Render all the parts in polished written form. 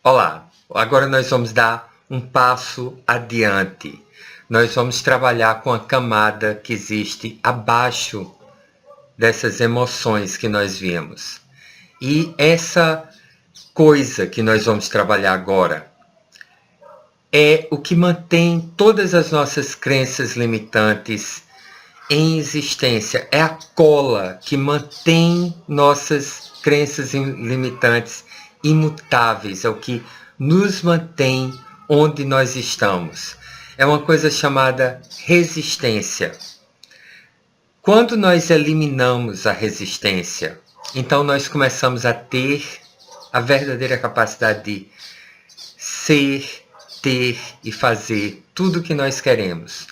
Olá, agora nós vamos dar um passo adiante. Nós vamos trabalhar com a camada que existe abaixo dessas emoções que nós vimos. E essa coisa que nós vamos trabalhar agora é o que mantém todas as nossas crenças limitantes em existência. É a cola que mantém nossas crenças limitantes imutáveis. É o que nos mantém onde nós estamos. É uma coisa chamada resistência. Quando nós eliminamos a resistência, então nós começamos a ter a verdadeira capacidade de ser, ter e fazer tudo o que nós queremos.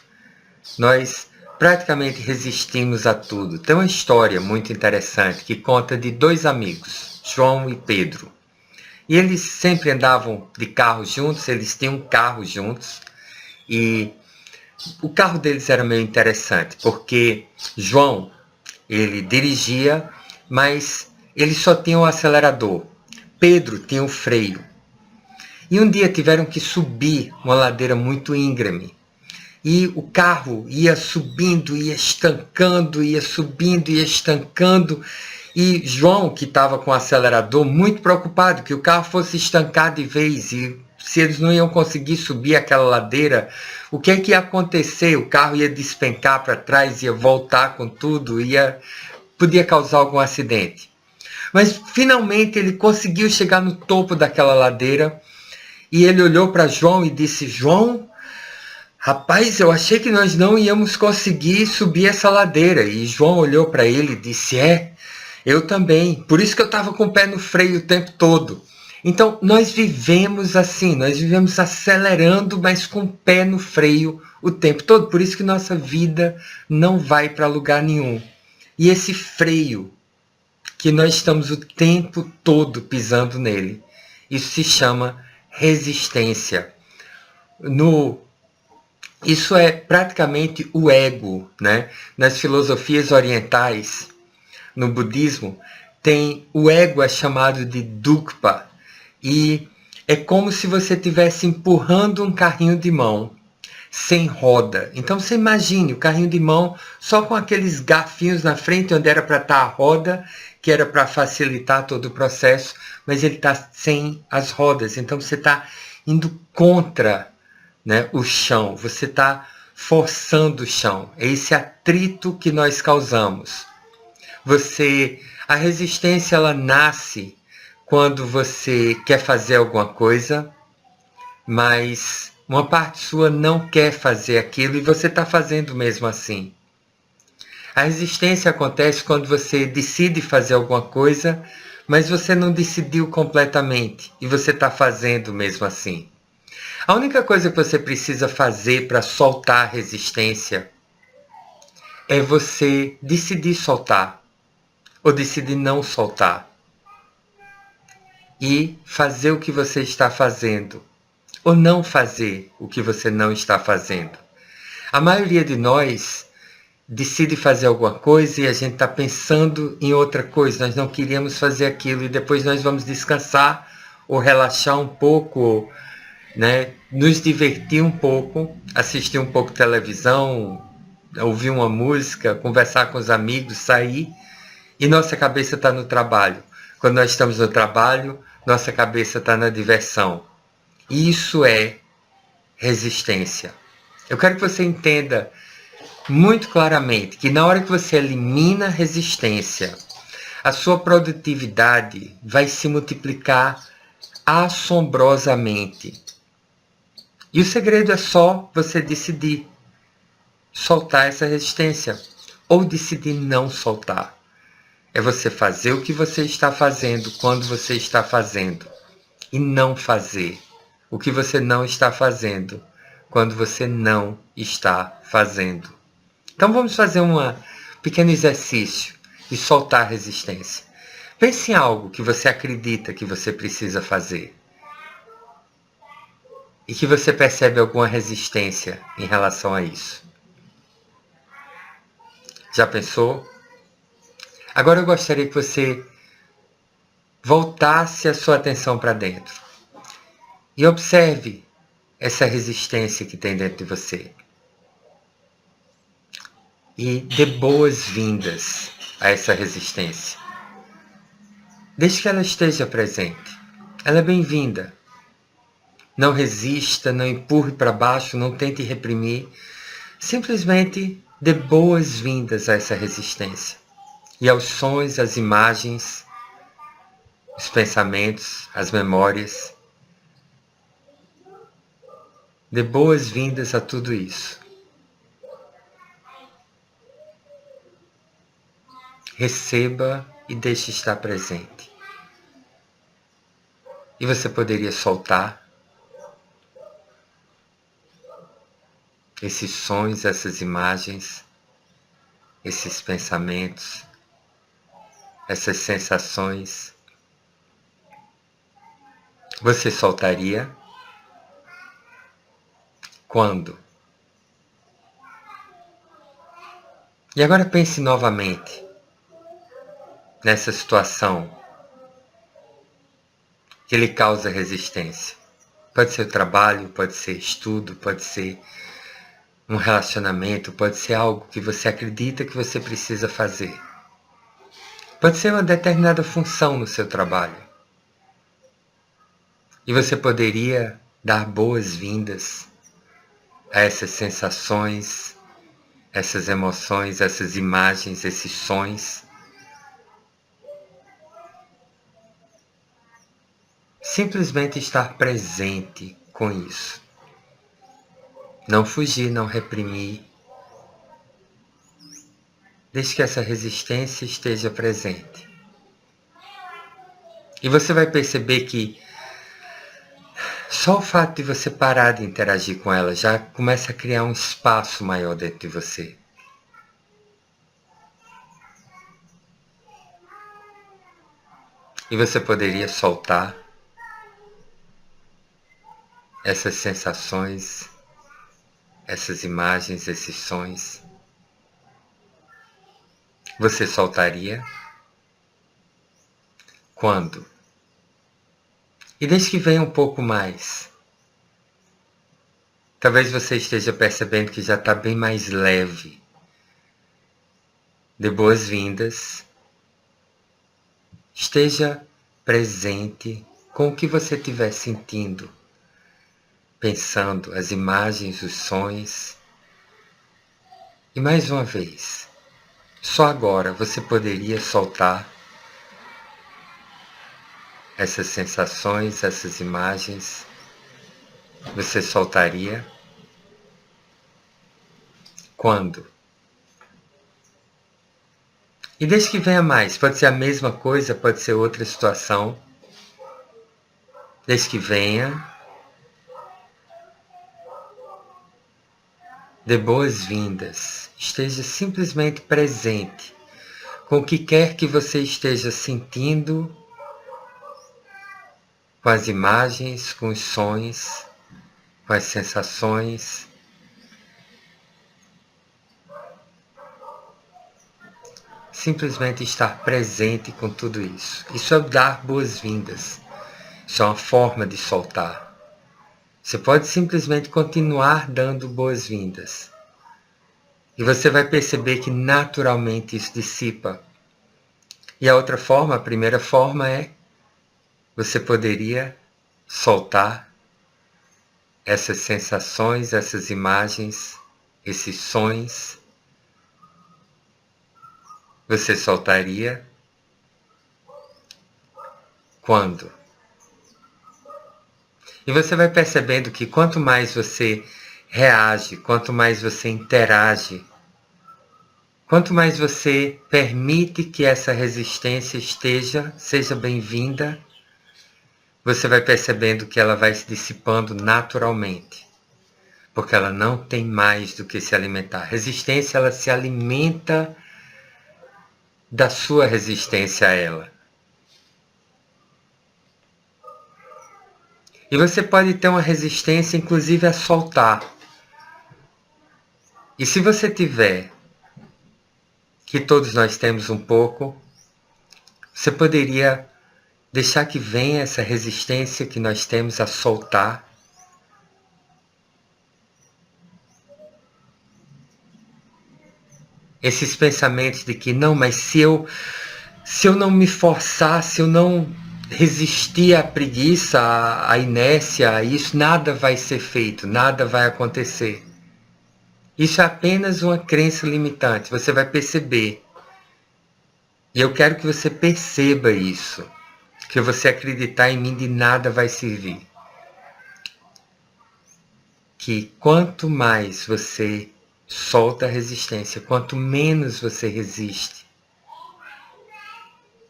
Nós praticamente resistimos a tudo. Tem uma história muito interessante que conta de dois amigos, João e Pedro. E eles sempre andavam de carro juntos, eles tinham um carro juntos. E o carro deles era meio interessante, porque João, ele dirigia, mas ele só tinha o acelerador. Pedro tinha o freio. E um dia tiveram que subir uma ladeira muito íngreme. E o carro ia subindo, ia estancando, ia subindo, ia estancando. E João, que estava com o acelerador, muito preocupado que o carro fosse estancar de vez. E se eles não iam conseguir subir aquela ladeira, o que é que ia acontecer? O carro ia despencar para trás, ia voltar com tudo, podia causar algum acidente. Mas finalmente ele conseguiu chegar no topo daquela ladeira. E ele olhou para João e disse: João, rapaz, eu achei que nós não íamos conseguir subir essa ladeira. E João olhou para ele e disse: eu também. Por isso que eu estava com o pé no freio o tempo todo. Então, nós vivemos assim, nós vivemos acelerando, mas com o pé no freio o tempo todo. Por isso que nossa vida não vai para lugar nenhum. E esse freio, que nós estamos o tempo todo pisando nele, isso se chama resistência. Isso é praticamente o ego, né? Nas filosofias orientais, no budismo, o ego é chamado de dukkha, e é como se você estivesse empurrando um carrinho de mão sem roda. Então você imagine o carrinho de mão só com aqueles garfinhos na frente onde era para estar a roda, que era para facilitar todo o processo, mas ele está sem as rodas. Então você está indo contra, né, o chão, você está forçando o chão. É esse atrito que nós causamos. A resistência, ela nasce quando você quer fazer alguma coisa, mas uma parte sua não quer fazer aquilo e você está fazendo mesmo assim. A resistência acontece quando você decide fazer alguma coisa, mas você não decidiu completamente e você está fazendo mesmo assim. A única coisa que você precisa fazer para soltar a resistência é você decidir soltar ou decidir não soltar e fazer o que você está fazendo ou não fazer o que você não está fazendo. A maioria de nós decide fazer alguma coisa e a gente está pensando em outra coisa. Nós não queríamos fazer aquilo e depois nós vamos descansar ou relaxar um pouco, né? Nos divertir um pouco, assistir um pouco de televisão, ouvir uma música, conversar com os amigos, sair, e nossa cabeça está no trabalho. Quando nós estamos no trabalho, nossa cabeça está na diversão. Isso é resistência. Eu quero que você entenda muito claramente que na hora que você elimina a resistência, a sua produtividade vai se multiplicar assombrosamente. E o segredo é só você decidir soltar essa resistência ou decidir não soltar. É você fazer o que você está fazendo quando você está fazendo e não fazer o que você não está fazendo quando você não está fazendo. Então vamos fazer um pequeno exercício de soltar a resistência. Pense em algo que você acredita que você precisa fazer e que você percebe alguma resistência em relação a isso. Já pensou? Agora eu gostaria que você voltasse a sua atenção para dentro E observe essa resistência que tem dentro de você. E dê boas-vindas a essa resistência. Desde que ela esteja presente. Ela é bem-vinda. Não resista, não empurre para baixo, não tente reprimir. Simplesmente dê boas-vindas a essa resistência. E aos sons, às imagens, os pensamentos, as memórias. Dê boas-vindas a tudo isso. Receba e deixe estar presente. E você poderia soltar esses sons, essas imagens, esses pensamentos, essas sensações. Você soltaria quando? E agora pense novamente nessa situação que lhe causa resistência. Pode ser o trabalho, pode ser estudo, pode ser um relacionamento, pode ser algo que você acredita que você precisa fazer. Pode ser uma determinada função no seu trabalho. E você poderia dar boas-vindas a essas sensações, essas emoções, essas imagens, esses sons. Simplesmente estar presente com isso. Não fugir, não reprimir. Desde que essa resistência esteja presente. E você vai perceber que só o fato de você parar de interagir com ela já começa a criar um espaço maior dentro de você. E você poderia soltar essas sensações, essas imagens, esses sons. Você soltaria quando? E desde que venha um pouco mais. Talvez você esteja percebendo que já está bem mais leve. Dê boas-vindas. Esteja presente com o que você estiver sentindo, pensando, as imagens, os sons. E mais uma vez, só agora você poderia soltar essas sensações, essas imagens. Você soltaria quando? E desde que venha mais, pode ser a mesma coisa, pode ser outra situação. Desde que venha, dê boas-vindas. Esteja simplesmente presente com o que quer que você esteja sentindo, com as imagens, com os sons, com as sensações. Simplesmente estar presente com tudo isso. Isso é dar boas-vindas. Isso é uma forma de soltar. Você pode simplesmente continuar dando boas-vindas. E você vai perceber que naturalmente isso dissipa. E a outra forma, a primeira forma é você poderia soltar essas sensações, essas imagens, esses sons. Você soltaria quando? E você vai percebendo que quanto mais você reage, quanto mais você interage, quanto mais você permite que essa resistência seja bem-vinda, você vai percebendo que ela vai se dissipando naturalmente. Porque ela não tem mais do que se alimentar. A resistência, ela se alimenta da sua resistência a ela. E você pode ter uma resistência, inclusive, a soltar. E se você tiver, que todos nós temos um pouco, você poderia deixar que venha essa resistência que nós temos a soltar. Esses pensamentos de que não, mas se eu não me forçar, se eu não resistir à preguiça, à inércia, a isso, nada vai ser feito, nada vai acontecer. Isso é apenas uma crença limitante, você vai perceber. E eu quero que você perceba isso. Que você acreditar em mim de nada vai servir. Que quanto mais você solta a resistência, quanto menos você resiste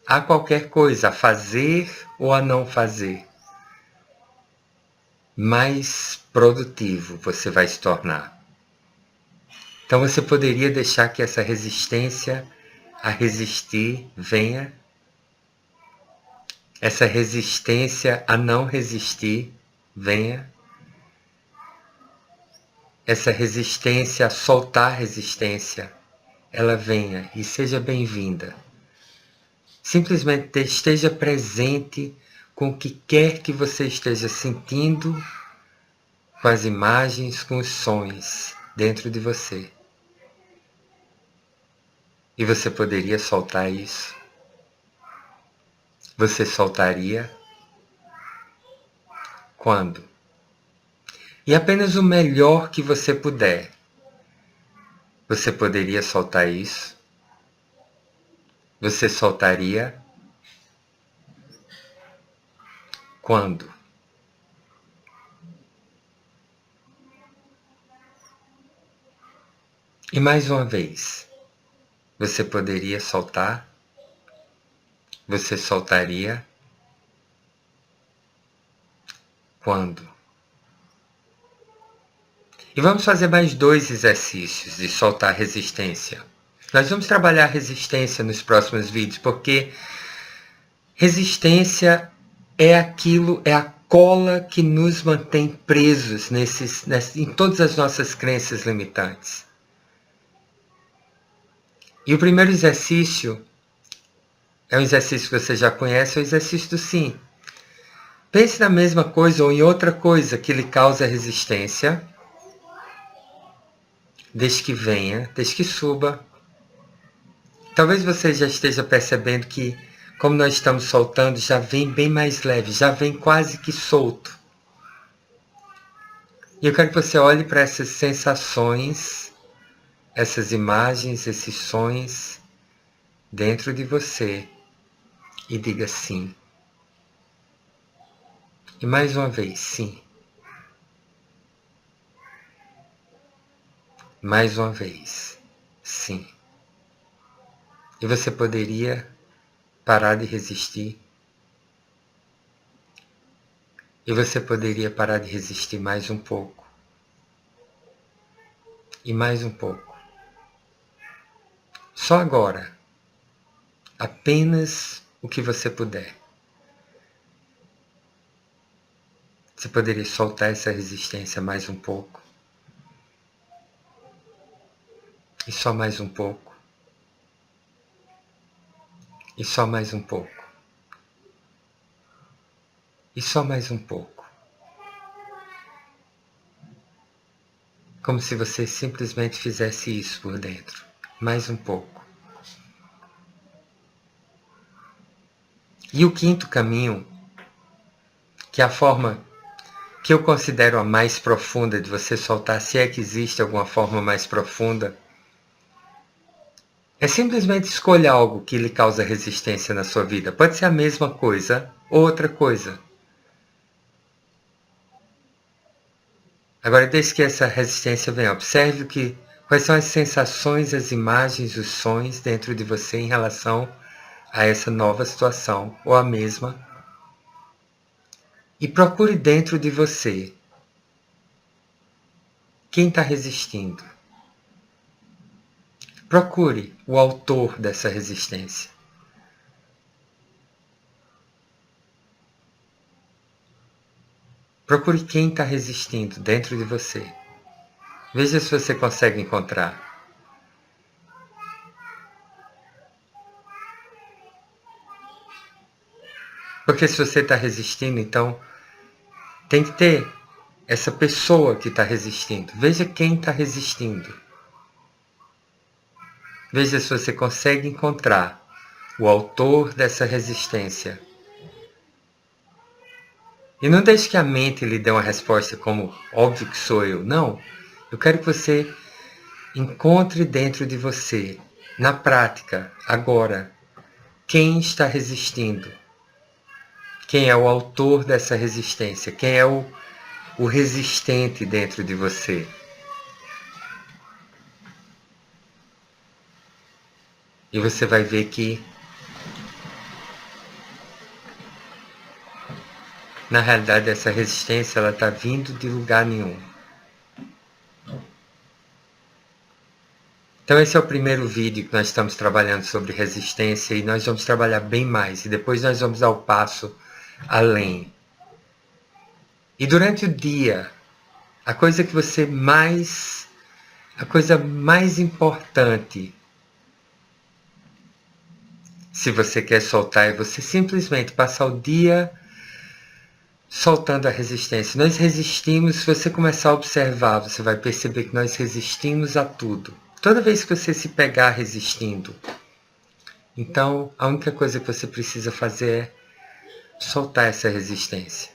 a qualquer coisa, a fazer ou a não fazer, mais produtivo você vai se tornar. Então você poderia deixar que essa resistência a resistir venha, essa resistência a não resistir venha, essa resistência a soltar resistência, ela venha e seja bem-vinda. Simplesmente esteja presente com o que quer que você esteja sentindo, com as imagens, com os sons dentro de você. E você poderia soltar isso? Você soltaria? Quando? E apenas o melhor que você puder. Você poderia soltar isso? Você soltaria? Quando? E mais uma vez, você poderia soltar? Você soltaria? Quando? E vamos fazer mais 2 exercícios de soltar resistência. Nós vamos trabalhar resistência nos próximos vídeos, porque resistência é aquilo, é a cola que nos mantém presos em todas as nossas crenças limitantes. E o primeiro exercício é um exercício que você já conhece, é o exercício do sim. Pense na mesma coisa ou em outra coisa que lhe causa resistência. Desde que venha, desde que suba. Talvez você já esteja percebendo que, como nós estamos soltando, já vem bem mais leve, já vem quase que solto. E eu quero que você olhe para essas sensações, essas imagens, esses sons dentro de você e diga sim. E mais uma vez, sim. Mais uma vez, sim. E você poderia parar de resistir. E você poderia parar de resistir mais um pouco. E mais um pouco. Só agora. Apenas o que você puder. Você poderia soltar essa resistência mais um pouco. E só mais um pouco. E só mais um pouco. E só mais um pouco. Como se você simplesmente fizesse isso por dentro. Mais um pouco. E o quinto caminho, que é a forma que eu considero a mais profunda de você soltar, se é que existe alguma forma mais profunda, é simplesmente escolher algo que lhe causa resistência na sua vida. Pode ser a mesma coisa ou outra coisa. Agora, desde que essa resistência venha, observe quais são as sensações, as imagens, os sons dentro de você em relação a essa nova situação, ou a mesma. E procure dentro de você quem está resistindo. Procure o autor dessa resistência. Procure quem está resistindo dentro de você. Veja se você consegue encontrar. Porque Porque se você está resistindo, então tem que ter essa pessoa que está resistindo. Veja quem está resistindo. Veja se você consegue encontrar o autor dessa resistência. E não deixe que a mente lhe dê uma resposta como, óbvio que sou eu. Não. Eu quero que você encontre dentro de você, na prática, agora, quem está resistindo. Quem é o autor dessa resistência? Quem é o resistente dentro de você? E você vai ver que, na realidade, essa resistência ela está vindo de lugar nenhum. Então esse é o primeiro vídeo que nós estamos trabalhando sobre resistência e nós vamos trabalhar bem mais. E depois nós vamos dar o passo além. E durante o dia, a coisa mais importante, se você quer soltar, é você simplesmente passar o dia soltando a resistência. Nós resistimos, se você começar a observar, você vai perceber que nós resistimos a tudo. Toda vez que você se pegar resistindo, então a única coisa que você precisa fazer é soltar essa resistência.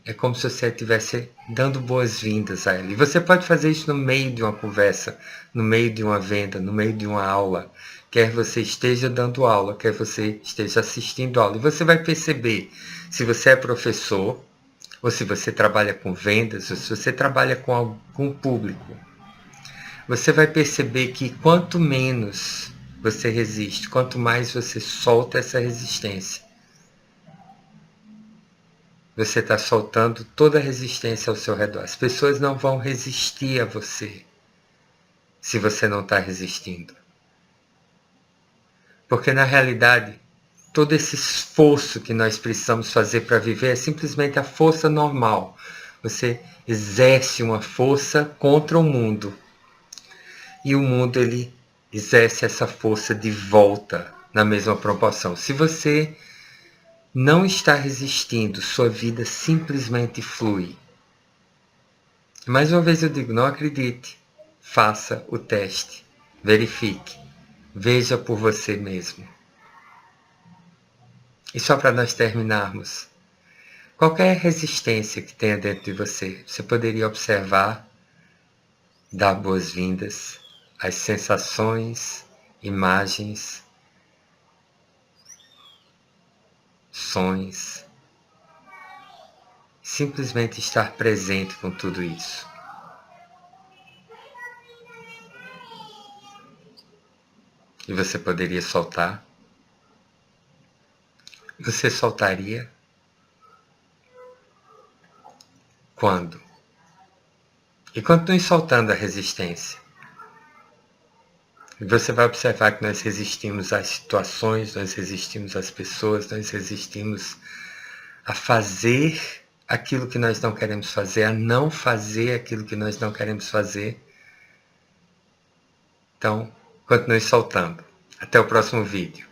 É como se você estivesse dando boas-vindas a ela. E você pode fazer isso no meio de uma conversa, no meio de uma venda, no meio de uma aula. Quer você esteja dando aula, quer você esteja assistindo aula. E você vai perceber se você é professor, ou se você trabalha com vendas, ou se você trabalha com algum público. Você vai perceber que quanto menos você resiste, quanto mais você solta essa resistência. Você está soltando toda a resistência ao seu redor. As pessoas não vão resistir a você se você não está resistindo. Porque na realidade, todo esse esforço que nós precisamos fazer para viver é simplesmente a força normal. Você exerce uma força contra o mundo. E o mundo ele exerce essa força de volta na mesma proporção. Se você não está resistindo, sua vida simplesmente flui. Mais uma vez eu digo, não acredite, faça o teste, verifique, veja por você mesmo. E só para nós terminarmos, qualquer resistência que tenha dentro de você, você poderia observar, dar boas-vindas às sensações, imagens, sons, simplesmente estar presente com tudo isso. E você poderia soltar. Você soltaria quando? E continue soltando a resistência. E você vai observar que nós resistimos às situações, nós resistimos às pessoas, nós resistimos a fazer aquilo que nós não queremos fazer, a não fazer aquilo que nós não queremos fazer. Então, continue soltando. Até o próximo vídeo.